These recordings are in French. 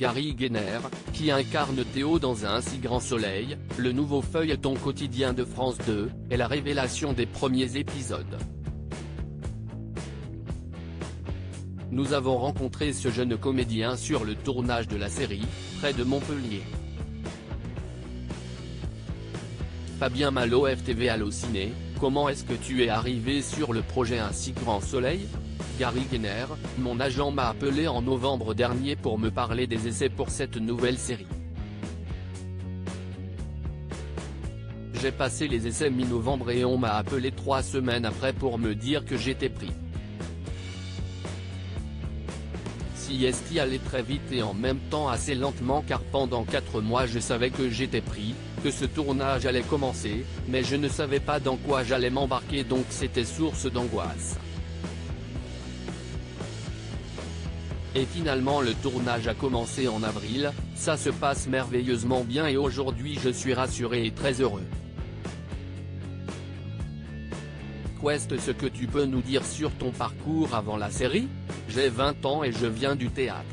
Gary Gainer, qui incarne Théo dans Un si grand soleil, le nouveau feuilleton quotidien de France 2, est la révélation des premiers épisodes. Nous avons rencontré ce jeune comédien sur le tournage de la série, près de Montpellier. Fabien Malo FTV Allociné, comment est-ce que tu es arrivé sur le projet Un si grand soleil ? Gary Gainer, mon agent m'a appelé en novembre dernier pour me parler des essais pour cette nouvelle série. J'ai passé les essais mi-novembre et on m'a appelé 3 semaines après pour me dire que j'étais pris. CST allait très vite et en même temps assez lentement car pendant 4 mois je savais que j'étais pris, que ce tournage allait commencer, mais je ne savais pas dans quoi j'allais m'embarquer donc c'était source d'angoisse. Et finalement le tournage a commencé en avril, ça se passe merveilleusement bien et aujourd'hui je suis rassuré et très heureux. Quest ce que tu peux nous dire sur ton parcours avant la série ? J'ai 20 ans et je viens du théâtre.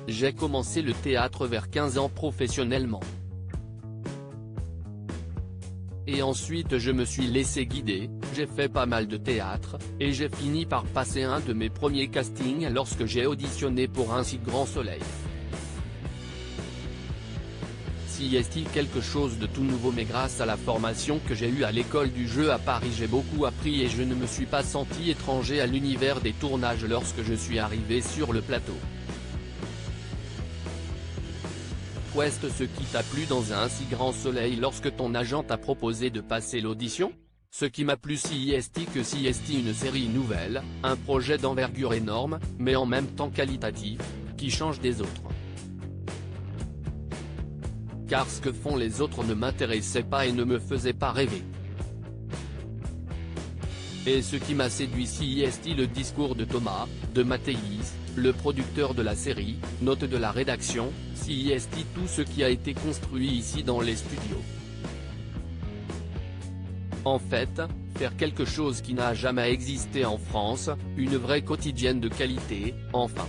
J'ai commencé le théâtre vers 15 ans professionnellement. Et ensuite je me suis laissé guider, j'ai fait pas mal de théâtre, et j'ai fini par passer un de mes premiers castings lorsque j'ai auditionné pour Un si grand soleil. Si est-il quelque chose de tout nouveau mais grâce à la formation que j'ai eue à l'école du jeu à Paris j'ai beaucoup appris et je ne me suis pas senti étranger à l'univers des tournages lorsque je suis arrivé sur le plateau. Quest ce qui t'a plu dans Un si grand soleil lorsque ton agent t'a proposé de passer l'audition ? Ce qui m'a plu CST que CST une série nouvelle, un projet d'envergure énorme, mais en même temps qualitatif, qui change des autres. Car ce que font les autres ne m'intéressait pas et ne me faisait pas rêver. Et ce qui m'a séduit CST le discours de Thomas, de Mathéis, le producteur de la série, note de la rédaction, CST tout ce qui a été construit ici dans les studios. En fait, faire quelque chose qui n'a jamais existé en France, une vraie quotidienne de qualité, enfin.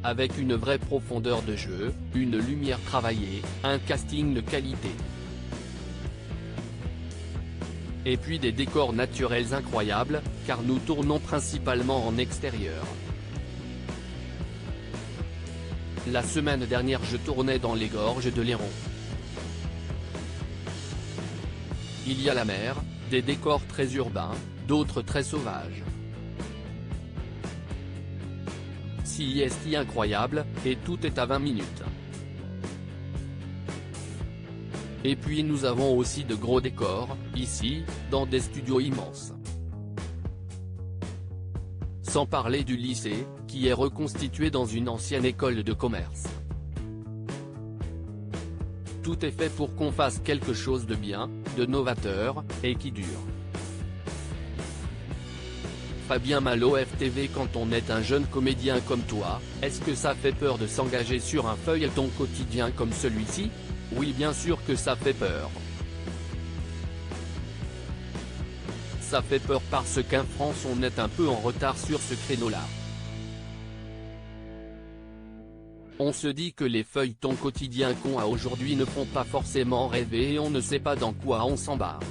Avec une vraie profondeur de jeu, une lumière travaillée, un casting de qualité. Et puis des décors naturels incroyables, car nous tournons principalement en extérieur. La semaine dernière je tournais dans les gorges de l'Hérault. Il y a la mer, des décors très urbains, d'autres très sauvages. CST incroyable, et tout est à 20 minutes. Et puis nous avons aussi de gros décors, ici, dans des studios immenses. Sans parler du lycée, qui est reconstitué dans une ancienne école de commerce. Tout est fait pour qu'on fasse quelque chose de bien, de novateur, et qui dure. Fabien Malo FTV quand on est un jeune comédien comme toi, est-ce que ça fait peur de s'engager sur un feuilleton quotidien comme celui-ci ? Oui bien sûr que ça fait peur. Ça fait peur parce qu'en France on est un peu en retard sur ce créneau-là. On se dit que les feuilletons quotidiens qu'on a aujourd'hui ne font pas forcément rêver et on ne sait pas dans quoi on s'embarque.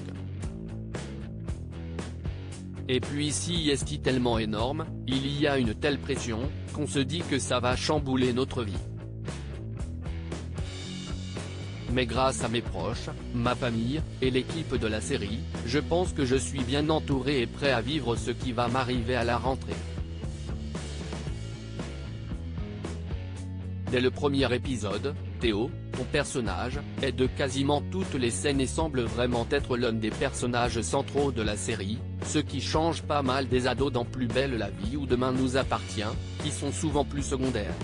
Et puis ici est tellement énorme, il y a une telle pression, qu'on se dit que ça va chambouler notre vie. Mais grâce à mes proches, ma famille, et l'équipe de la série, je pense que je suis bien entouré et prêt à vivre ce qui va m'arriver à la rentrée. Dès le premier épisode, Théo, ton personnage, est de quasiment toutes les scènes et semble vraiment être l'un des personnages centraux de la série, ce qui change pas mal des ados dans Plus belle la vie ou Demain nous appartient, qui sont souvent plus secondaires.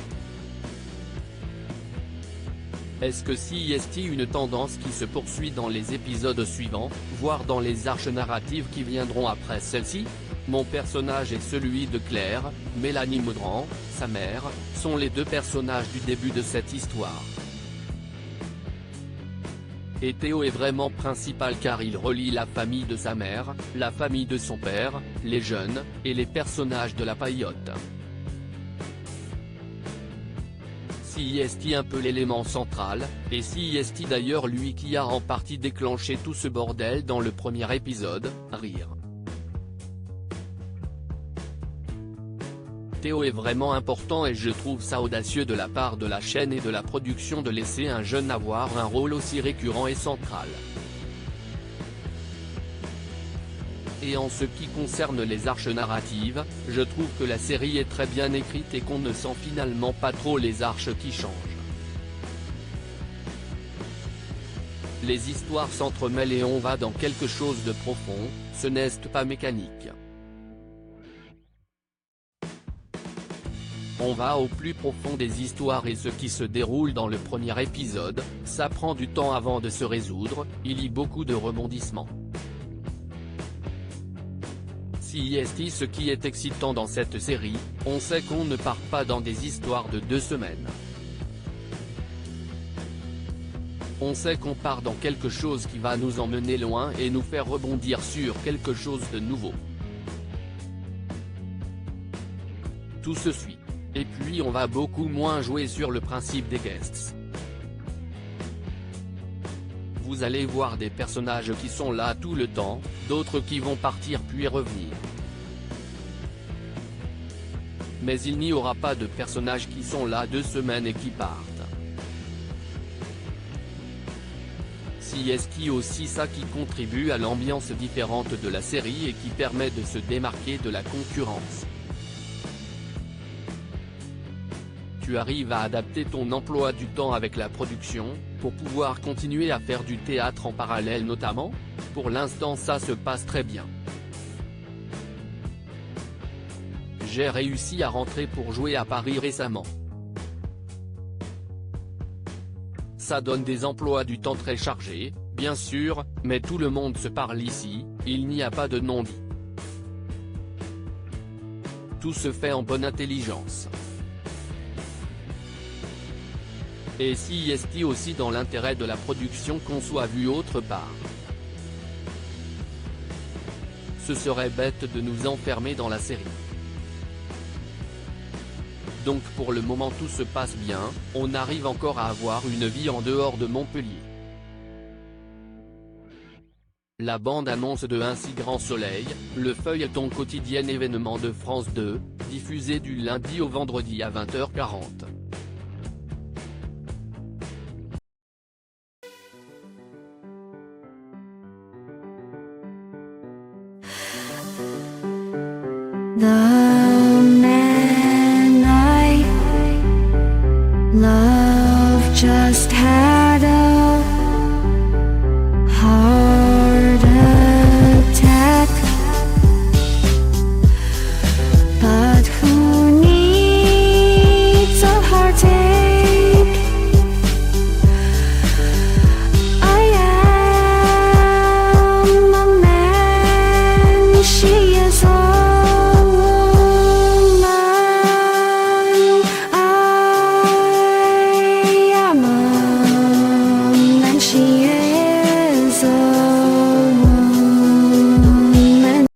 Est-ce que CST une tendance qui se poursuit dans les épisodes suivants, voire dans les arches narratives qui viendront après celle-ci ? Mon personnage et celui de Claire, Mélanie Maudran, sa mère, sont les deux personnages du début de cette histoire. Et Théo est vraiment principal car il relie la famille de sa mère, la famille de son père, les jeunes, et les personnages de la paillote. CIST un peu l'élément central, et CIST d'ailleurs lui qui a en partie déclenché tout ce bordel dans le premier épisode, rire. Théo est vraiment important et je trouve ça audacieux de la part de la chaîne et de la production de laisser un jeune avoir un rôle aussi récurrent et central. Et en ce qui concerne les arches narratives, je trouve que la série est très bien écrite et qu'on ne sent finalement pas trop les arches qui changent. Les histoires s'entremêlent et on va dans quelque chose de profond, ce n'est pas mécanique. On va au plus profond des histoires et ce qui se déroule dans le premier épisode, ça prend du temps avant de se résoudre, il y a beaucoup de rebondissements. CIST ce qui est excitant dans cette série, on sait qu'on ne part pas dans des histoires de 2 semaines. On sait qu'on part dans quelque chose qui va nous emmener loin et nous faire rebondir sur quelque chose de nouveau. Tout se suit. Et puis on va beaucoup moins jouer sur le principe des guests. Vous allez voir des personnages qui sont là tout le temps, d'autres qui vont partir puis revenir. Mais il n'y aura pas de personnages qui sont là 2 semaines et qui partent. CIST aussi ça qui contribue à l'ambiance différente de la série et qui permet de se démarquer de la concurrence. Tu arrives à adapter ton emploi du temps avec la production, pour pouvoir continuer à faire du théâtre en parallèle notamment. Pour l'instant ça se passe très bien. J'ai réussi à rentrer pour jouer à Paris récemment. Ça donne des emplois du temps très chargés, bien sûr, mais tout le monde se parle ici, il n'y a pas de non-dit. Tout se fait en bonne intelligence. Et CIST aussi dans l'intérêt de la production qu'on soit vu autre part. Ce serait bête de nous enfermer dans la série. Donc pour le moment tout se passe bien, on arrive encore à avoir une vie en dehors de Montpellier. La bande-annonce de Un si grand soleil, le feuilleton quotidien événement de France 2, diffusé du lundi au vendredi à 20h40. The man I love just had a heart